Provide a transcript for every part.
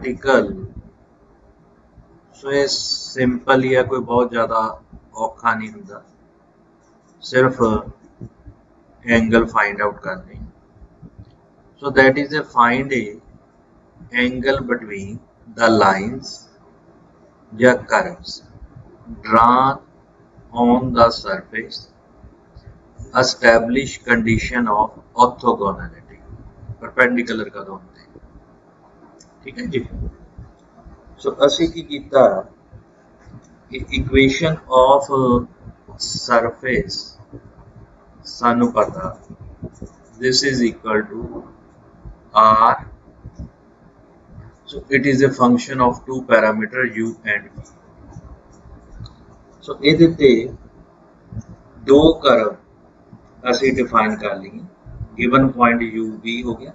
Article so ये simple ही है, कोई बहुत ज़्यादा औखा नहीं होता, सिर्फ एंगल फाइंड आउट करने। So that is a find a angle between the lines या curves drawn on the surface, establish condition of orthogonality, perpendicular कद होते हैं, ठीक है जी। सो ਅਸੀਂ ਕੀ ਕੀਤਾ कि इक्वेशन ऑफ सरफेस सानू पता this is equal to r, so it is a function of two parameter u and v। सो ਇਹਦੇ ਤੇ दो कर्व ਅਸੀਂ डिफाइन कर लिए, गिवन पॉइंट u v हो गया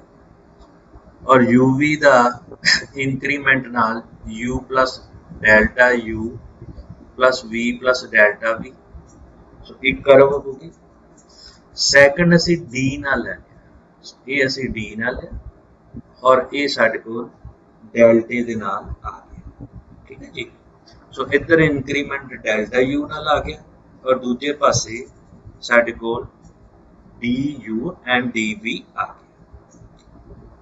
और u v ਦਾ इंक्रीमेंट नाल u plus delta u plus v plus delta v, सो एक कर्व होगी। सैकंड असी d ना ले लिया, ये असी d ना लिया और ये साडे कोल डेल्टे दे नाल आ गया, ठीक है जी। सो इधर इंक्रीमेंट डेल्टा u नाल आ गया और दूजे पासे साडे कोल du एंड dv आ गया।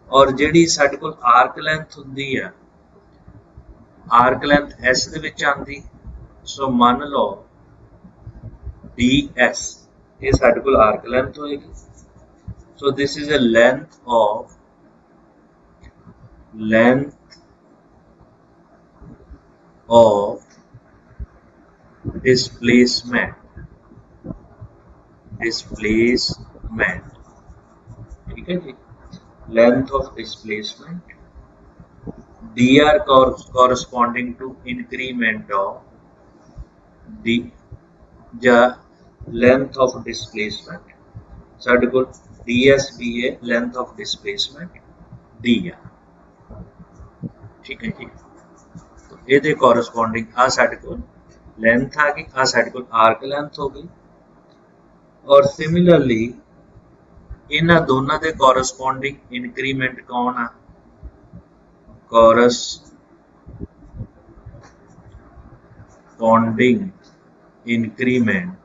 और जिहड़ी साडे कोल आर्क लेंथ हुंदी है, आर्क लेंथ s दे विच आंदी, सो मान लो ds ये साडे कोल आर्क लेंथ होएगी। So this is a length of displacement, ठीक है जी, length of displacement, dr corresponding to increment of the length of displacement, साडे कोल ds भी है लेंथ ऑफ डिस्प्लेसमेंट dr, ठीक है जी। तो ये कॉरस्पॉन्डिंग आ साडे कोल लेंथ आ गई, आ साडे कोल आर्क लेंथ हो गई। और सिमिलरली इन्हां दोनों के कॉरस्पॉन्डिंग इंक्रीमेंट कौन आ, कॉरस्पॉन्डिंग इंक्रीमेंट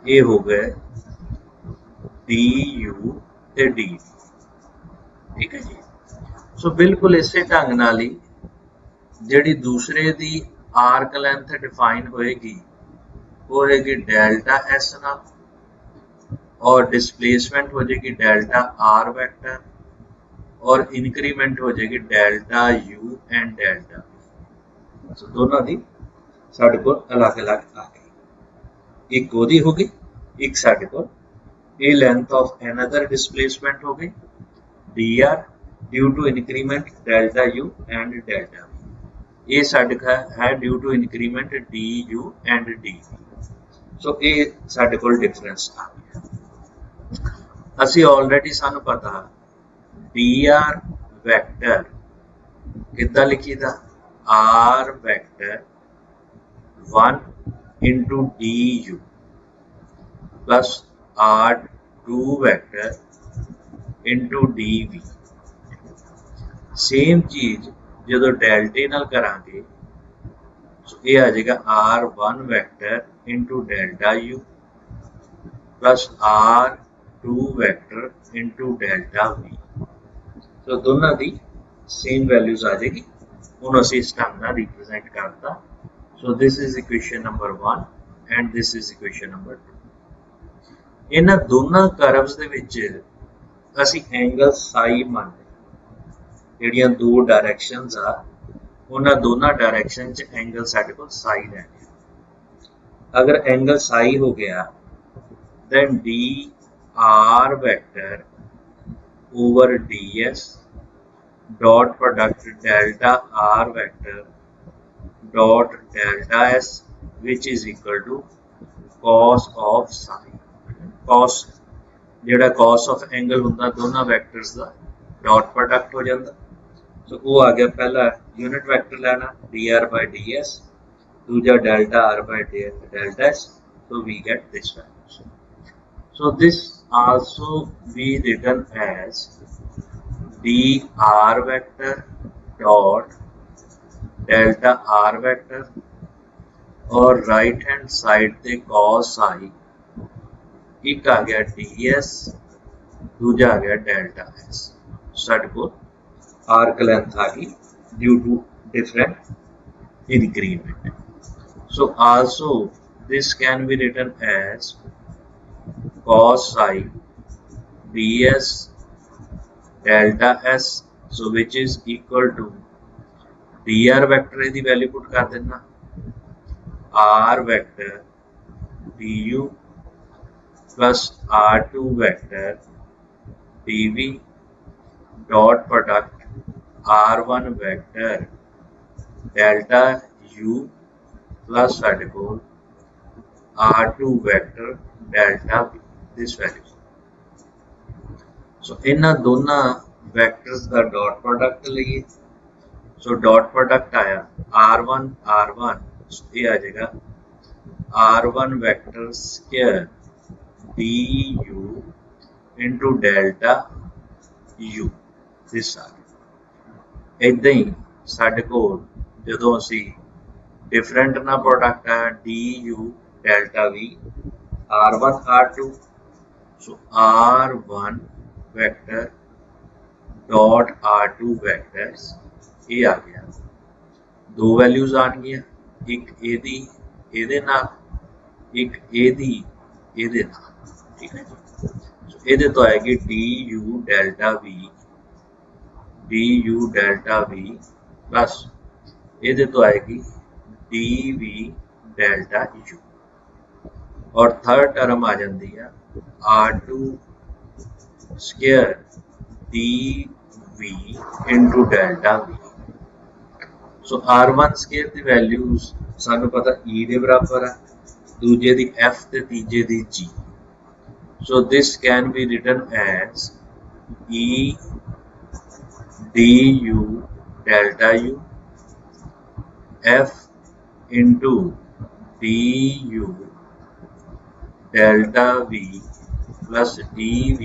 ये हो गए du ते dv, ठीक है जी। सो बिल्कुल इस ढंग नाल ही जिहड़ी दूसरे दी आर्क लेंथ डिफाइन होएगी वो होएगी डेल्टा एस नाल और डिस्प्लेसमेंट हो जाएगी डेल्टा आर वेक्टर और इंक्रीमेंट हो जाएगी delta u and delta v। सो दोनों दी साडे कोल अलग अलग आ गई, एक ओदी हो गई, एक साडे कोल ए लेंथ ऑफ अनदर डिस्प्लेसमेंट हो गई dr due to increment delta u and delta v, ये साडे का है due to increment du and dv। सो ये साडे कोल डिफरेंस आ गया। असी ऑलरेडी सानू पता dr वैक्टर कितना लिखी था, r vector 1 into du plus r2 vector into dv। Same चीज जो डेल्टे नाल करांगे, सो ये आ जाएगा r1 vector into delta u plus r2 vector into delta v। तो दोनों की सेम वैल्यूज आ जाएगी, उन्होंने असी इस ढंग नाल रिप्रेजेंट करता। सो this is equation number 1 and this is equation number 2। इन्हां दोनों कर्व्स दे विच असी एंगल साई मानते, जिहड़ियां दो डायरैक्शनस आ उन्हां दोनों डायरैक्शन च एंगल साडे कोल साई लैणे। अगर एंगल साई हो गया then dr vector over ds dot product delta r vector dot delta s which is equal to cos of psi। cos जेड़ा cos of angle हुंदा दोनों वेक्टर्स दा डॉट प्रोडक्ट हो जाता। सो वो आ गया पहला यूनिट वेक्टर लेना dr by ds, दूजा delta r by delta s, so we get this value। So this also be written as dr vector dot delta r vector और राइट हैंड साइड ਤੇ cos i एक आ गया ds दूजा आ गया delta s ਸਾਡੇ ਕੋਲ arc length आ गई due to different increment. So also this can be written as cos psi ds delta s, so which is equal to dr vector the value ਪੁੱਟ ਕਰ ਦੇਣਾ r vector du plus r2 vector dv dot product r1 vector delta u plus ਸਾਡੇ ਕੋਲ r2 vector delta v, this value. So ਇਹਨਾਂ ਦੋਨਾਂ vectors ਦਾ dot product ਲਈਏ, so dot product ਆਇਆ r1 r1, so ਇਹ ਆ ਜਾਏਗਾ r1 vector square du into delta u, this ਆ ਗਿਆ। ਇਦਾਂ ਹੀ ਸਾਡੇ ਕੋਲ ਜਦੋਂ ਅਸੀਂ डिफरेंट ना प्रोडक्ट है du delta v r1 r2, so r1 vector dot r2 vectors ये आ गया दो वैल्यूज आ गई एक एदी ਇਹਦੇ ਨਾਲ ਇੱਕ ਇਹਦੀ ਇਹਦੇ ਨਾਲ ਠੀਕ ਹੈ ਜੀ। ਸੋ ਇਹਦੇ ਤੋਂ ਆਏਗੀ du delta v प्लस ਇਹਦੇ ਤੋਂ आएगी dv delta u और थर्ड टर्म आ जाती है r2 square dv into delta v। सो r1 square की वैल्यूज सानू पता e के बराबर है, दूजे दी f ते तीजे दी g, so this can be written as e du delta u f into du delta v plus dv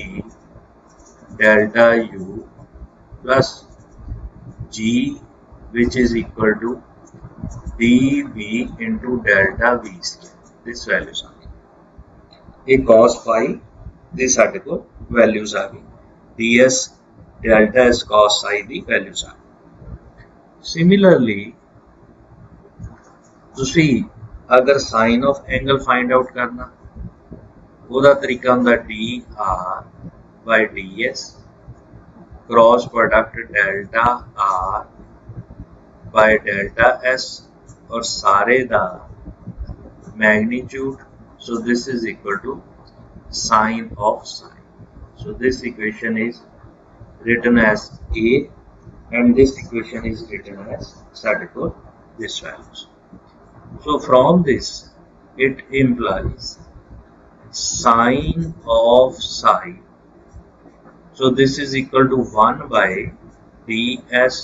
delta u plus g which is equal to dv into delta v square, this values आ गई। एक cos phi this ਸਾਡੇ ਕੋਲ values आ गई, ds delta s cos psi ਦੀ values आ गई। Similarly ਤੁਸੀਂ अगर sine of angle find out करना ਉਹਦਾ तरीका ਹੁੰਦਾ dr by ds cross product delta r by delta s और सारे दा magnitude, so this is equal to sine of psi, so this equation is written as a and this equation is written as ਸਾਡੇ ਕੋਲ this values. So from this it implies sine of psi, so this is equal to 1 by ds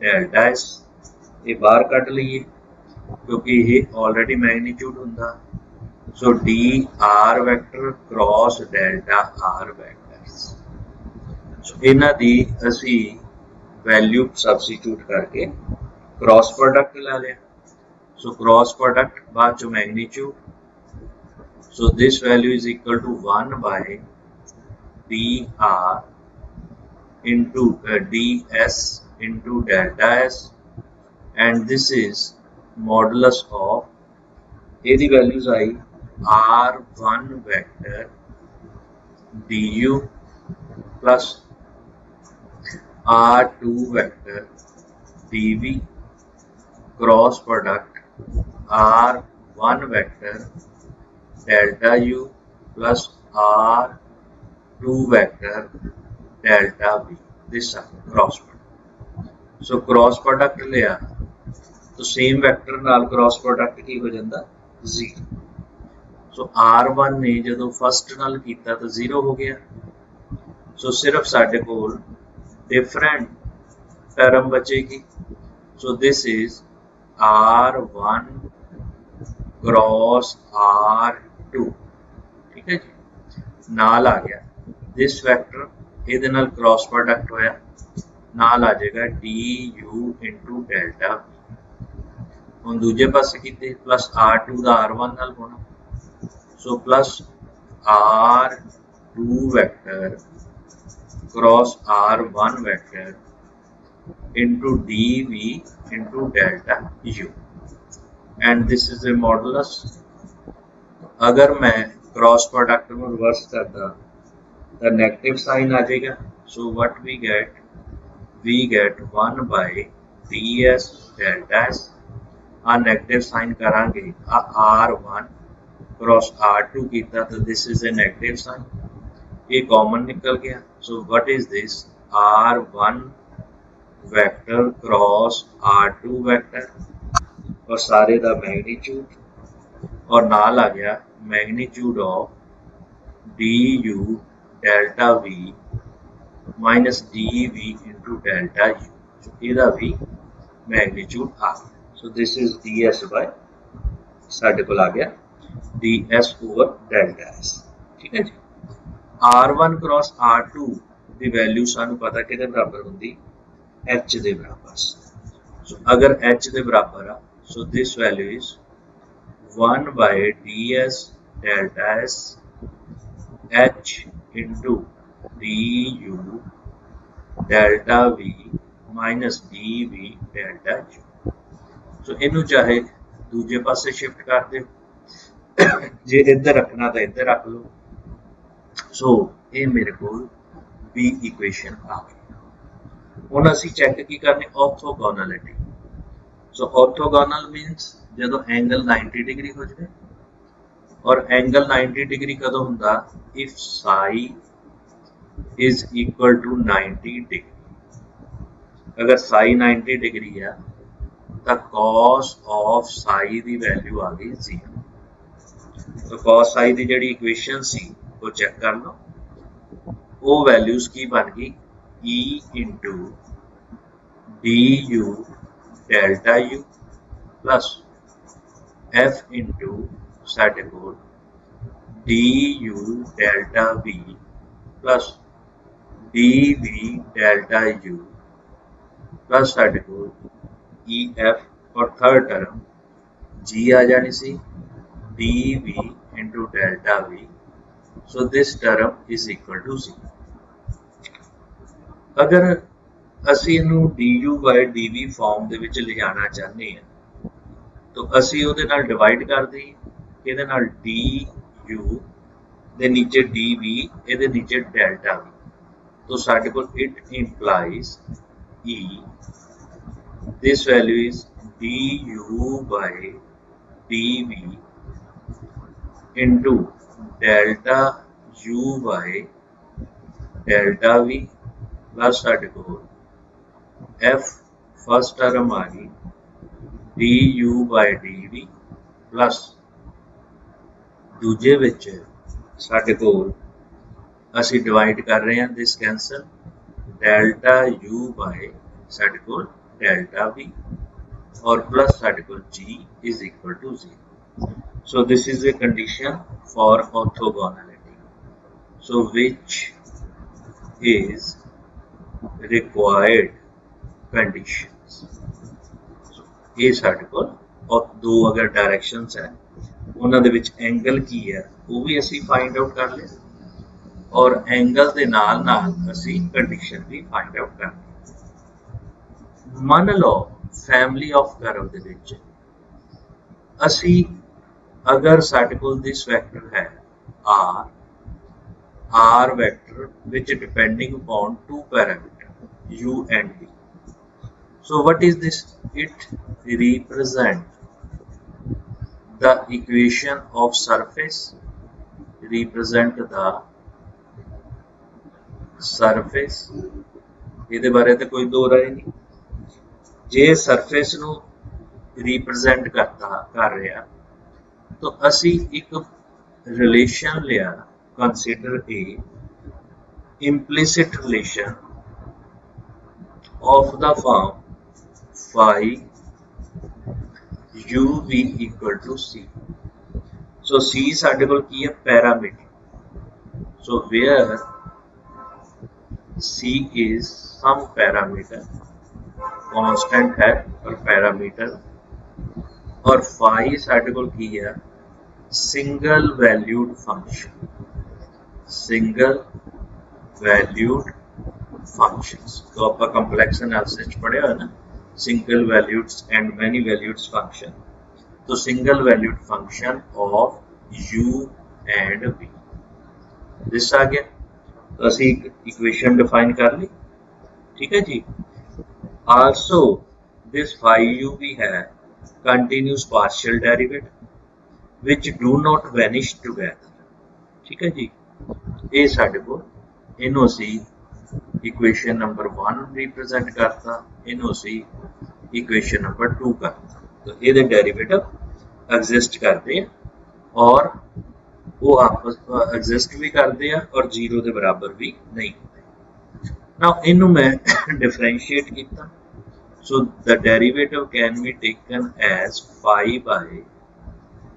delta s, ये बाहर cut लीए क्योंकि ये already magnitude होंदा, so dr vector cross delta r vectors, so इन्हां दी असी वैल्यू सबस्टिट्यूट करके cross product ला लिया, so cross product बाद जो magnitude, so this value is equal to 1 by dr into ds into delta s and this is modulus of a the values I r1 vector du plus r2 vector dv cross product r1 vector delta u plus r2 vector delta v, this is cross product. So cross product लिया तो same vector नाल cross product की हो जाता 0, सो r1 ने जो first नाल कीता तो 0 हो गया, सो सिर्फ साडे कोल डिफरेंट टर्म बचेगी, सो this is r1 cross r2, ठीक है जी, नाल आ गया दिस वेक्टर ਇਹਦੇ ਨਾਲ क्रॉस प्रोडक्ट होया नाल आ जाएगा डी यू इंटू डेल्टा। हम दूजे पासे किते प्लस R2 का R1 नाल होना, so plus R2 vector cross R1 vector into dv into delta u, and this is a modulus। अगर मैं क्रॉस प्रोडक्ट में रिवर्स करता तो नेगेटिव साइन आ जाएगा, so what we get 1 by ds delta s। आ नेगेटिव साइन करांगे R1 cross R2 किया तो this is a negative sign, ये कॉमन निकल गया, so what is this R1 vector cross R2 vector और सारे दा मैग्नीट्यूड और नाल आ गया magnitude of D U delta V minus D we into delta U, so ਇਹਦਾ भी मैग्नीट्यूड आ गया। So this is D S by साढ़े को आ गया D S over delta S. ठीक है जी। R1 क्रॉस R2 की वैल्यू सानू पता कि बराबर होंगी H के बराबर। सो अगर H के बराबर आ, so this value is 1 by ds delta s h into du delta v minus dv delta u। so इनू चाहे दूजे पासे शिफ्ट कर दे, जे इधर रखना तो इधर रख लो। सो ये मेरे को बी इक्वेशन आ गई। हुण असीं चैक की करनी ऑर्थोगोनैलिटी। सो ऑर्थोगोनल मीनस जो एंगल 90 डिग्री हो जाए, और एंगल 90 डिग्री कदों हुंदा if psi is equal to 90 degree. अगर साई 90 डिग्री है तो कॉस ऑफ साई की वैल्यू आ गई 0। तो कॉस साई की जी इक्वेशन सी वो चेक कर लो, वो वैल्यूज की बन गई E into D U delta you plus F into साढ़े को D U delta we plus D V delta you plus साढ़े को ई एफ और थर्ड टर्म जी आ जानी सी D we into delta V. So this term is equal to 0। अगर असी इनू D you by D V form दे विच ले जाना चाहते हैं तो असी उहदे नाल डिवाइड कर दी, इहदे नाल डी यू दे नीचे डी वी इहदे नीचे डेल्टा वी, तो साडे कोल it implies E this value is d you by D we into delta u by delta we plus साडे कोल एफ फर्स्ट टर्म आ गई d you by D v plus दूजे विच साडे कोल असी डिवाइड कर रहे हैं this cancel delta u by साडे कोल डेल्टा वी और प्लस साडे कोल G is equal to 0। So this is a condition for orthogonality, so which is required conditions. ये साडे कोल और दो अगर डायरेक्शंस है उन्हां दे विच एंगल की है वो भी असी फाइंड आउट कर ले, और एंगल दे नाल नाल असी कंडीशन भी फाइंड आउट कर ले। मान लो फैमिली ऑफ कर्व दे विच असी अगर साडे कोल दिस वेक्टर है r vector which depending upon two parameter u and v। So what is this? It represent the equation of surface, represent the surface। ਇਹਦੇ ਬਾਰੇ ਤਾਂ ਕੋਈ ਦੋ ਰਾਏ ਨਹੀਂ। ਜੇ ਸਰਫੇਸ ਨੂੰ रिप्रेजेंट कर रहा तो असी एक रिलेशन लिया, consider a implicit relation of the form phi u v equal to c। so c साडे कोल की है parameter. so where C is some parameter, constant है पर parameter, और phi साडे कोल की है single valued function, single valued functions। तो आपका complex analysis पढ़े हो ना, single valued and many valued function, तो single valued function of u and v, this आ गया। तो ਅਸੀਂ इक्वेशन डिफाइन कर ली, ठीक है जी। also this phi u भी है continuous partial derivative which do not vanish together, ठीक है जी। ये साडे को इनू असी इक्वेशन नंबर 1 रिप्रेजेंट करता, इनू असी इक्वेशन नंबर 2 करता, तो ये डेरिवेटिव एग्जिस्ट करते हैं और वो आपस एग्जिस्ट भी करते हैं और 0 के बराबर भी नहीं होते। नाउ इनू मैं डिफरेंशिएट किया, so the derivative can be taken as phi by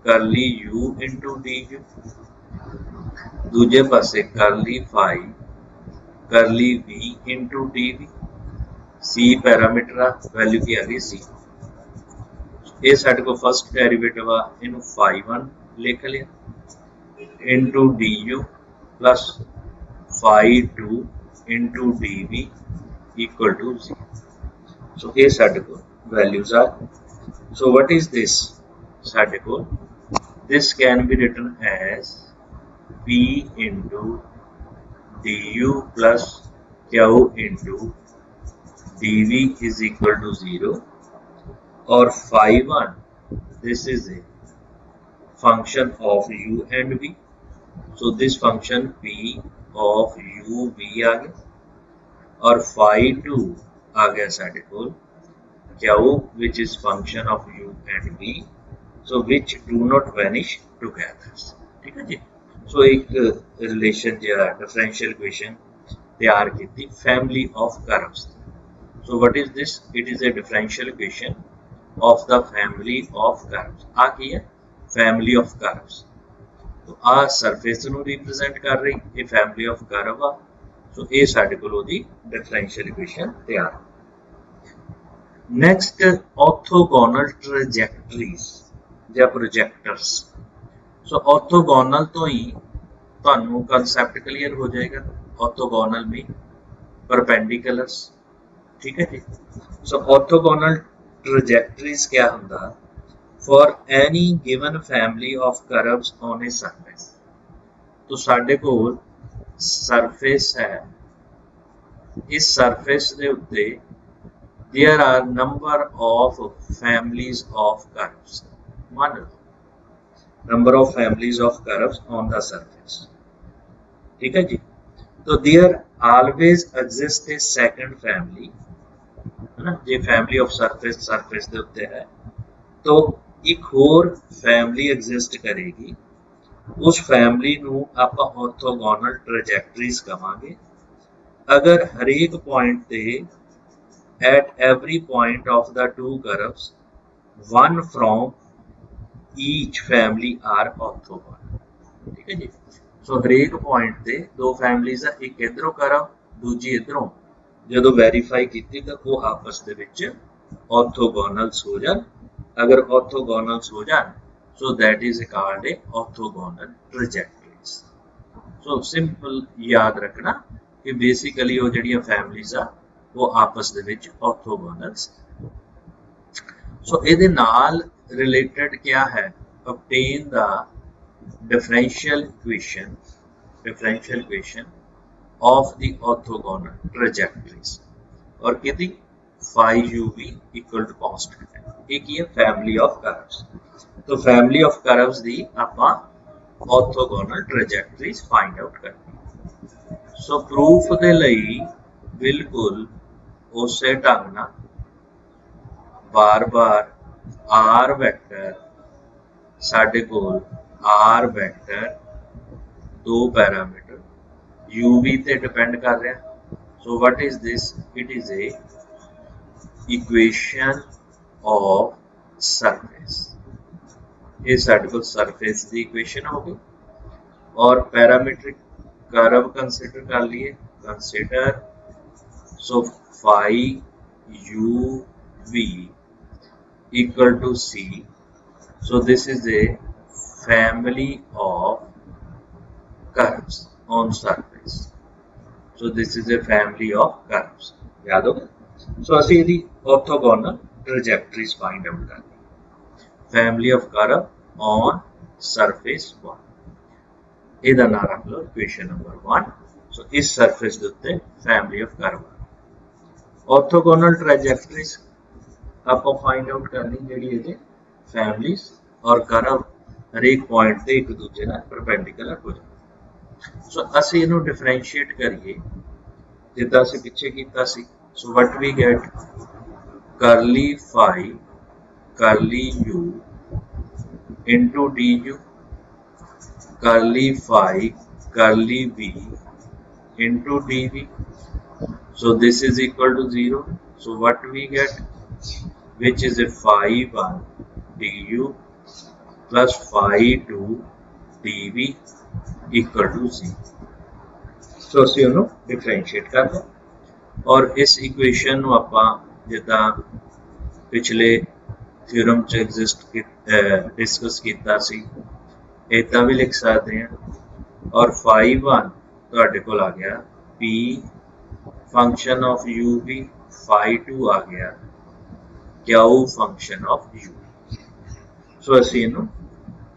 curly u into du, दूजे पासे curly phi curly v into dv, c parameter आ वैल्यू की आ गई c, ये साडे को फर्स्ट डेरिवेटिव आ, इनू phi 1 लिख लिया into du plus phi 2 into dv equal to 0। so ये साडे को values are, so what is this साडे को, this can be written as p into du plus q into dv is equal to 0, और phi 1 this is a function of u and v, so this function p of u v आ गया, और phi 2 आ गया साडे को q which is function of u and v, so which do not vanish together, ठीक है जी। सो एक relation जो differential equation तैयार की family of curves. So what is this, it is a differential equation of the family of curves. आ की है family of curves, तो आ सरफेस ਨੂੰ रिप्रेजेंट कर रही ये फैमिली ऑफ कर्व आ, सो ये साडे कोल ओदी डिफरेंशियल इक्वेशन तैयार। नेक्स्ट ऑर्थोगोनल ट्रैजेक्टरीज या प्रोजेक्टर्स। सो ऑर्थोगोनल तो ही ਤੁਹਾਨੂੰ कंसेप्ट क्लियर हो जाएगा, ऑर्थोगोनल में परपेंडिकुलर्स, ठीक है जी। सो ऑर्थोगोनल ट्रैजेक्टरीज क्या होंदा, for any given family of curves on a surface. तो साडे कोल सरफेस है, इस सरफेस दे उत्ते there are number of families of curves, मान लो number of families of curves on the surface, ठीक है जी। तो there always exist a second family, है ना, जे फैमिली ऑफ सरफेस सरफेस दे उत्ते है तो एक होर फैमिली एग्जिस्ट करेगी, उस फैमिली नू आपां ऑर्थोगोनल ट्रैजेक्टरीज कहांगे अगर हरेक पॉइंट ते at every point of the two curves one from each family are orthogonal, ठीक है जी। सो हरेक पॉइंट ते दो फैमिलीज है, एक इधरों कर्व दूजी इधरों, जो वेरीफाई की तो वो आपस दे विच ऑर्थोगोनल्स हो जान, अगर ऑर्थोगोनल्स हो जान so that is called a orthogonal trajectories. So simple याद रखना कि बेसिकली वो जड़ियां फैमिलीज आ वो आपस दे विच ऑर्थोगोनल्स। सो इहदे नाल रिलेटेड क्या है, obtain the differential equation of the orthogonal trajectories, और कितनी phi uv equal to constant है, एक ही है फैमिली ऑफ कर्व्स। तो फैमिली ऑफ कर्व्स दी आपां ऑर्थोगोनल ट्रैजेक्टरीज फाइंड आउट करनी। सो प्रूफ दे लई बिल्कुल उसे ढंग नाल बार बार आर वैक्टर साडे कोल आर वैक्टर दो पैरामीटर uv ते डिपेंड कर रहा। सो what is this, it is A equation of surface, ये साडे कोल सरफेस दी इक्वेशन हो गई, और पैरामीट्रिक कर्व कंसीडर कर लिए, consider So phi uv equal to c. So this is a family of curves on surface. So this is a family of curves. याद होगा? So ਅਸੀਂ ਇਹਦੀ orthogonal trajectories find out करनी. Family of curve on surface 1. ਇਹਦਾ ਨਾਮ ਰੱਖ ਲਓ equation number 1. So ਇਸ surface ਦੇ ਉੱਤੇ family of curve. Orthogonal trajectories ਆਪਾਂ find out ਕਰਨੀ ਜਿਹੜੀ ਇਹਦੇ families और curve ਹਰੇਕ point ਤੇ ਇੱਕ ਦੂਜੇ ਨਾਲ perpendicular ਹੋ ਜਾਣ. So ਅਸੀਂ ਇਹਨੂੰ differentiate ਕਰੀਏ ਜਿੱਦਾਂ ਅਸੀਂ ਪਿੱਛੇ ਕੀਤਾ ਸੀ. So what we get curly phi curly u into du curly phi curly v into dv. So this is equal to 0. So what we get, which is a phi 1 du plus phi 2 dv equal to 0. So ਅਸੀਂ ਉਹਨੂੰ differentiate ਕਰ ਲਓ और इस equation ਨੂੰ ਆਪਾਂ ਜਿੱਦਾਂ ਪਿਛਲੇ ਥਿਊਰਮ ਚ ਡਿਸਕਸ ਕੀਤਾ ਸੀ ਇਦਾਂ ਵੀ ਲਿਖ ਸਕਦੇ ਹਾਂ और phi 1 ਤੁਹਾਡੇ ਕੋਲ ਆ ਗਿਆ p function of u we phi 2 ਆ ਗਿਆ q function of u. ਸੋ ਅਸੀਂ ਇਹਨੂੰ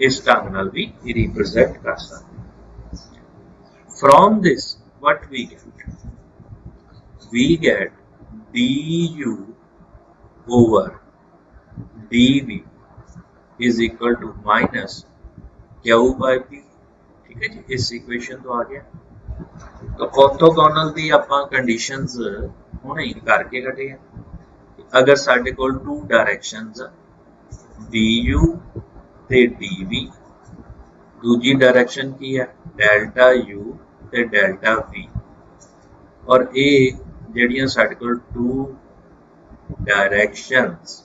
ਇਸ ਢੰਗ ਨਾਲ ਵੀ ਰਿਪਰੈਜ਼ੈਂਟ ਕਰ ਸਕਦੇ ਹਾਂ. From this what we get? We get du over dv is equal to minus q by p. ठीक है जी, इस इक्वेशन तो आ गया. तो ऑर्थोगोनल दी ਆਪਾਂ ਕੰਡੀਸ਼ਨਸ ਹੁਣੇ ਹੀ ਕਰਕੇ ਹਟੇ ਆ. अगर ਸਾਡੇ ਕੋਲ टू डायरेक्शंस du ਤੇ dv, दूजी डायरेक्शन की है डेल्टा u ਤੇ डेल्टा v और ਇਹ ਜਿਹੜੀਆਂ ਸਾਡੇ ਕੋਲ टू डायरेक्शंस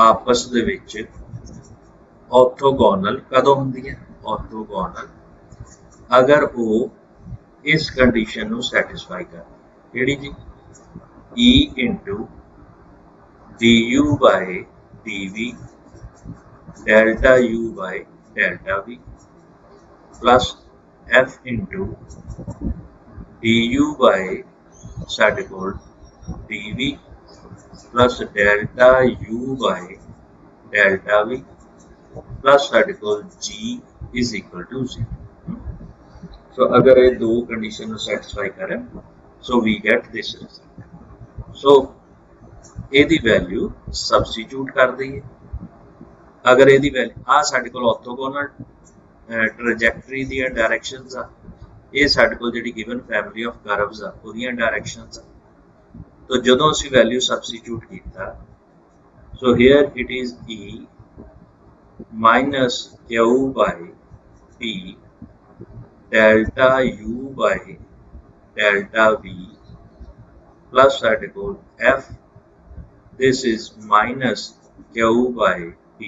आपस ਦੇ ਵਿੱਚ ऑर्थोगोनल कदों ਹੁੰਦੀਆਂ? ऑर्थोगोनल अगर वो इस कंडीशन ਨੂੰ ਸੈਟੀਸਫਾਈ ਕਰ. ਕਿਹੜੀ ਜੀ? e into du by dv delta u by delta v plus f into du by ਸਾਡੇ ਕੋਲ dv plus delta u by delta v plus ਸਾਡੇ ਕੋਲ g is equal to 0. So अगर ये दो कंडीशन ਨੂੰ ਸੈਟੀਸਫਾਈ ਕਰੇ so we get this result. So ਇਹਦੀ ਵੈਲਿਊ ਸਬਸਟੀਟਿਊਟ ਕਰ ਦਈਏ. अगर ਇਹਦੀ ਵੈਲਿਊ ਆ ਸਾਡੇ ਕੋਲ ਆਰਥੋਗੋਨਲ ਟ੍ਰੈਜੈਕਟਰੀ ਦੀਆਂ ਡਾਇਰੈਕਸ਼ਨਸ ਆ, ਇਹ ਸਾਡੇ ਕੋਲ ਜਿਹੜੀ ਗਿਵਨ ਫੈਮਿਲੀ ਆਫ ਕਰਵਸ ਆ ਉਹਦੀਆਂ ਡਾਇਰੈਕਸ਼ਨਸ ਆ. तो ਜਦੋਂ ਅਸੀਂ ਵੈਲਿਊ ਸਬਸਟੀਟਿਊਟ ਕੀਤਾ so here it is e minus q by p delta u by delta v plus ਸਾਡੇ ਕੋਲ f, this is minus q by p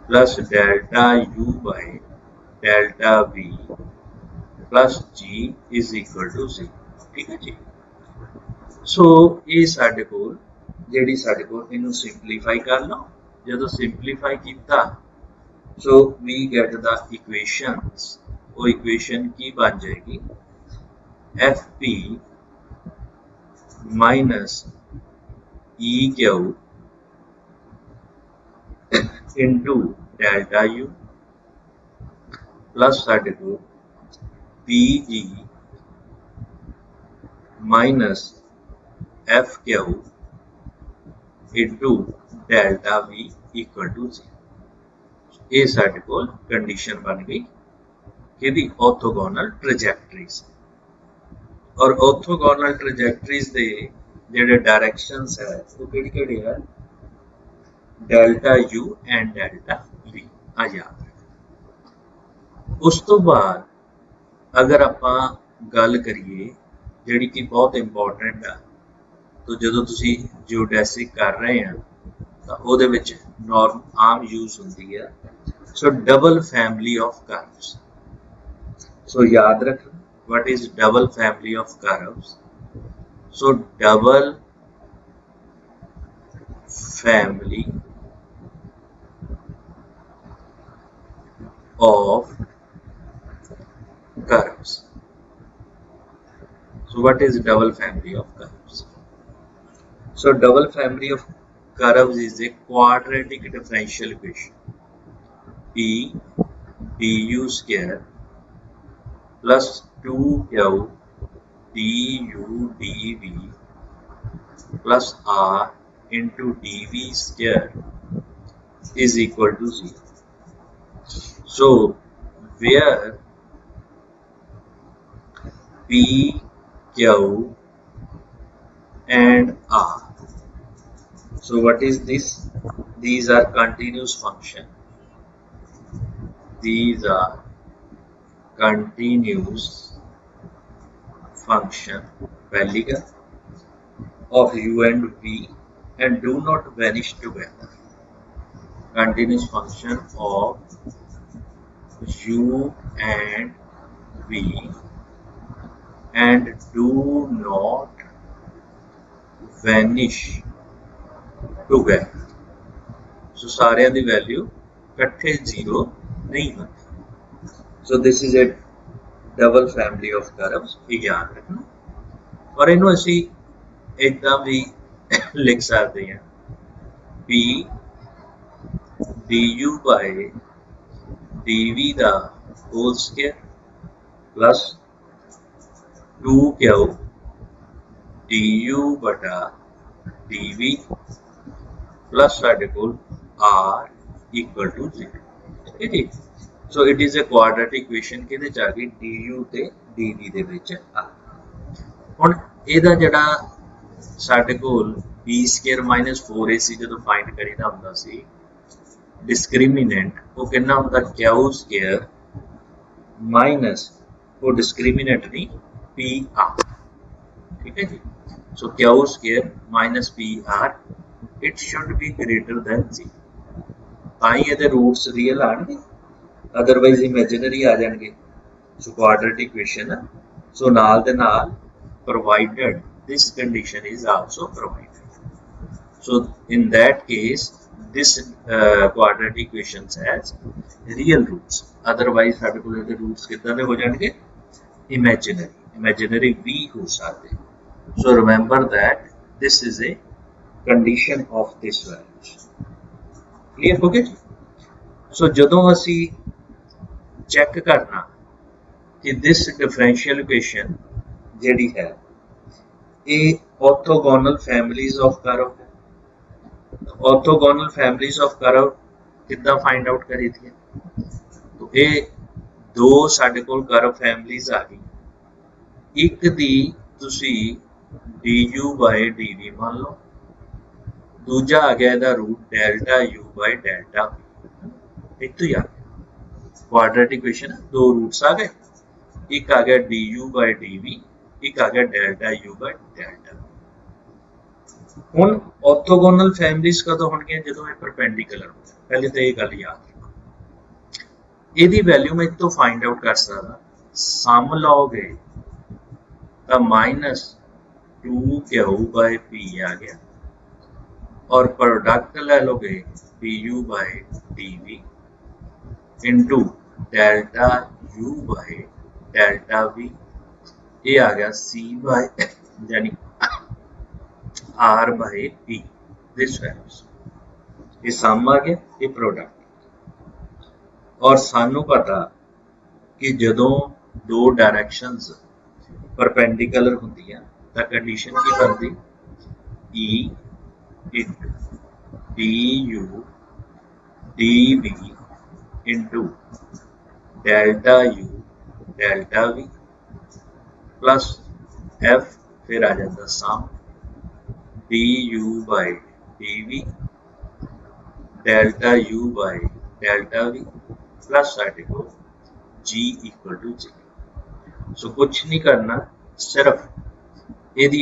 plus delta u by delta v plus g is equal to 0. ठीक है जी. सो ये साडे कोल JD साडे कोल इनू simplify कर लो. जदों सिंपलीफाई किया so we get the equations. वो इक्वेशन की बन जाएगी F P minus E Q into delta you plus साडे कोल P E minus F Q into delta v equal to 0. ये साडे कोल कंडीशन बन गई कि ऑर्थोगोनल ट्रैजेक्टरीज. और ऑर्थोगोनल ट्रैजेक्टरीज दे जेडे डायरेक्शंस है वो किहड़े है delta u and delta v आ याद रखना. उस तो बाद अगर आपां गल करिए जिहड़ी कि बहुत इंपॉर्टेंट है तो जो तुसी जियोडेसिक कर रहे हैं तो ਉਹਦੇ ਵਿੱਚ नॉर्म आम यूज होती है so double family of curves. So याद रखना what is double family of curves. So double family of curves. So what is double family of curves? So double family of curves is a quadratic differential equation. P du square plus 2q du dv plus r into dv square is equal to 0. So where P, Q and R. So what is this? These are continuous function. These are continuous function value of u and v and do not vanish together. Continuous function of u and v and do not vanish together. So सारियां दी value इकट्ठे 0 नहीं होती. So this is a double family of curves. ये याद रखना और इन्हों असी इदा भी लिख सकते हैं P du by dv the whole square plus 2q du बटा dv plus ਸਾਡੇ ਕੋਲ r equal to 0. ठीक है. So it is a quadratic equation ਕਿਹਦੇ ਚ ਆ ਗਈ du ਤੇ dv ਦੇ ਵਿੱਚ ਆ. ਹੁਣ ਇਹਦਾ ਜਿਹੜਾ ਸਾਡੇ ਕੋਲ b square minus 4ac ਜਦੋਂ ਫਾਈਂਡ ਕਰੀਦਾ ਹੁੰਦਾ ਸੀ डिस्क्रिमिनेंट वो कितना होता q square माइनस वो डिस्क्रिमिनेंट नहीं पी आर. ठीक है जी. सो q square minus P R it should be greater than 0. ताई ਇਹਦੇ रूट्स रियल आणगे अदरवाइज इमेजिनरी आ जाएंगे. सो क्वाड्रेटिक इक्वेशन सो नाल दे नाल provided this condition is also provided. So in that case this quadratic equations has real roots. Otherwise ਸਾਡੇ ਕੋਲ ਇਹਦੇ roots ਕਿੱਦਾਂ ਦੇ ਹੋ ਜਾਣਗੇ imaginary ਵੀ ਹੋ ਸਕਦੇ. So remember that this is a condition of this values. Clear ਹੋ ਗਿਆ ਜੀ. So ਜਦੋਂ ਅਸੀਂ ਚੈੱਕ ਕਰਨਾ ਕਿ this differential equation ਜਿਹੜੀ ਹੈ ਇਹ orthogonal families of curve ਹੈ. ऑर्थोगोनल फैमिलीज ऑफ कर्व कितना फाइंड आउट करी थी तो ये दो साडे कोल कर्व फैमिलीज आ गई. एक दी तुसी du by dv मान लो. दूजा आ गया इहदा root delta u by delta v. एक तो यार क्वाड्रेटिक इक्वेशन दो रूट्स आ गए. एक आ गया du by dv एक आ गया डेल्टा u by डेल्टा. ਹੁਣ ऑर्थोगोनल फैमिलीज कदों होणगीਆਂ ਜਦੋਂ ਇਹ परपेंडिकुलर ਹੋ. ਪਹਿਲੇ ਤਾਂ ਇਹ ਗੱਲ ਯਾਦ ਰੱਖੋ. ਇਹਦੀ ਵੈਲਿਊ ਮੈਂ ਇੱਥੋਂ ਫਾਈਂਡ ਆਊਟ ਕਰ ਸਕਦਾ. ਸਮ ਲਓਗੇ ਤਾਂ -2q by p ਆ ਗਿਆ और प्रोडक्ट ले लोगे du by dv into delta u by delta v. ये आ गया c by यानी r by p. this values ये सम आ गया ये प्रोडक्ट. और सानू पता कि जदों दो डायरेक्शंस परपेंडिकुलर होंदियां तां कंडीशन की बनती e into du dv into delta u delta v plus f फिर आ जाता सम du by dv delta u by delta v plus साढ़े को g इक्वल टू 0. सो कुछ नहीं करना सिर्फ ਇਹਦੀ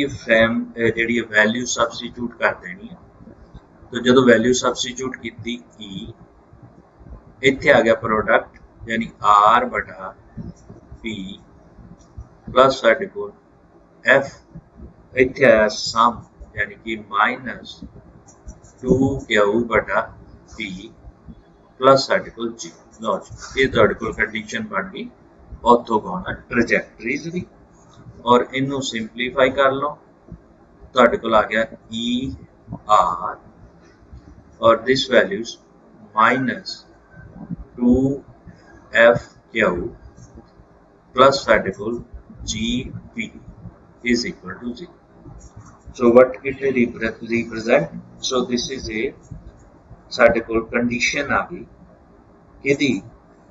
ਜਿਹੜੀ ਵੈਲਿਊ ਸਬਸਟੀਟਿਊਟ ਕਰ ਦੇਣੀ ਹੈ. तो जो वैल्यू सबस्टिट्यूट की ई इत्थे आ गया प्रोडक्ट यानी आर बटा पी प्लस साढ़े को एफ ਇੱਥੇ ਆਇਆ ਸਮ ਯਾਨੀ ਕਿ ਮਾਈਨਸ 2Q ਬਟਾ P ਪਲੱਸ ਸਾਡੇ ਕੋਲ G। ਲਓ ਜੀ, ਇਹ ਤੁਹਾਡੇ ਕੋਲ ਕੰਡੀਸ਼ਨ ਬਣ ਗਈ ਆਰਥੋਗੋਨਲ ਟ੍ਰੈਜੈਕਟਰੀਜ਼ ਦੀ। ਔਰ ਇਹਨੂੰ ਸਿੰਪਲੀਫਾਈ ਕਰ ਲਓ, ਤੁਹਾਡੇ ਕੋਲ ਆ ਗਿਆ ER और this values minus 2FQ plus radical GP is equal to 0. So what it represent? So this is a radical condition aa gayi kidi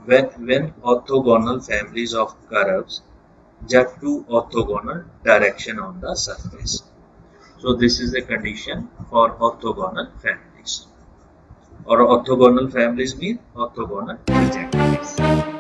when orthogonal families of curves have two orthogonal direction on the surface. So this is a condition for orthogonal families. Or orthogonal families mean orthogonal trajectories.